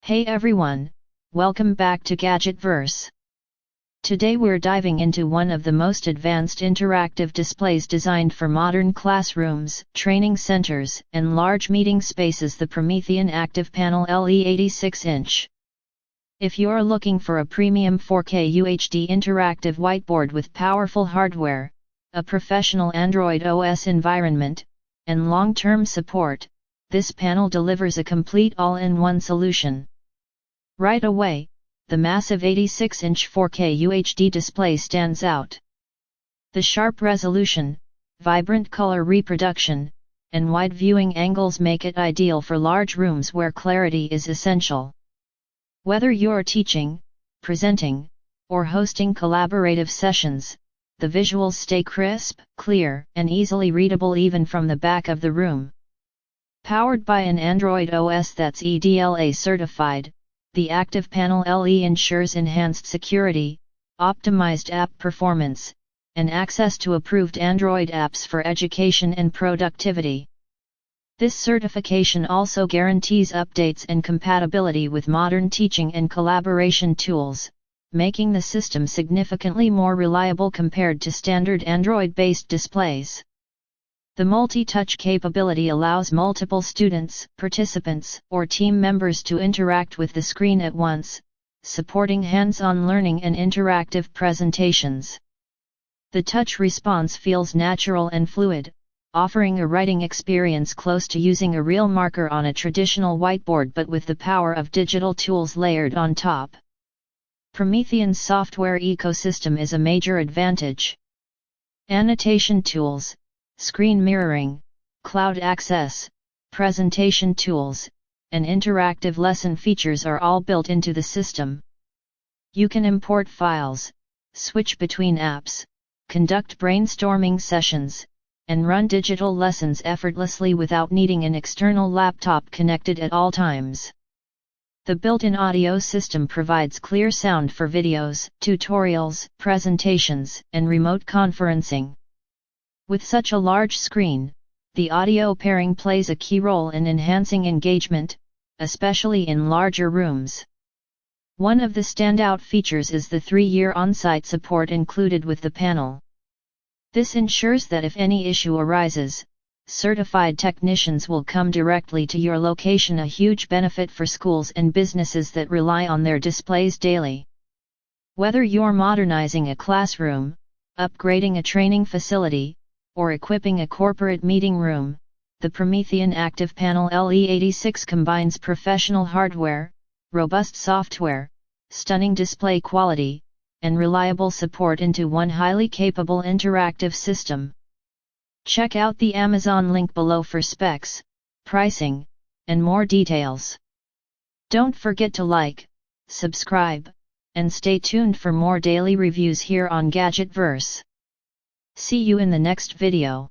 Hey everyone, welcome back to Gadgetverse. Today we're diving into one of the most advanced interactive displays designed for modern classrooms, training centers, and large meeting spaces, the Promethean ActivPanel LE86-inch. If you're looking for a premium 4K UHD interactive whiteboard with powerful hardware, a professional Android OS environment, and long-term support, this panel delivers a complete all-in-one solution. Right away, the massive 86-inch 4K UHD display stands out. The sharp resolution, vibrant color reproduction, and wide viewing angles make it ideal for large rooms where clarity is essential. Whether you're teaching, presenting, or hosting collaborative sessions, the visuals stay crisp, clear, and easily readable even from the back of the room. Powered by an Android OS that's EDLA-certified, the ActivPanel LE ensures enhanced security, optimized app performance, and access to approved Android apps for education and productivity. This certification also guarantees updates and compatibility with modern teaching and collaboration tools, making the system significantly more reliable compared to standard Android-based displays. The multi-touch capability allows multiple students, participants, or team members to interact with the screen at once, supporting hands-on learning and interactive presentations. The touch response feels natural and fluid, offering a writing experience close to using a real marker on a traditional whiteboard but with the power of digital tools layered on top. Promethean's software ecosystem is a major advantage. Annotation tools, screen mirroring, cloud access, presentation tools, and interactive lesson features are all built into the system. You can import files, switch between apps, conduct brainstorming sessions, and run digital lessons effortlessly without needing an external laptop connected at all times. The built-in audio system provides clear sound for videos, tutorials, presentations, and remote conferencing. With such a large screen, the audio pairing plays a key role in enhancing engagement, especially in larger rooms. One of the standout features is the 3-year on-site support included with the panel. This ensures that if any issue arises, certified technicians will come directly to your location, a huge benefit for schools and businesses that rely on their displays daily. Whether you're modernizing a classroom, upgrading a training facility, or equipping a corporate meeting room, the Promethean ActivPanel LE86 combines professional hardware, robust software, stunning display quality, and reliable support into one highly capable interactive system. Check out the Amazon link below for specs, pricing, and more details. Don't forget to like, subscribe, and stay tuned for more daily reviews here on Gadgetverse. See you in the next video.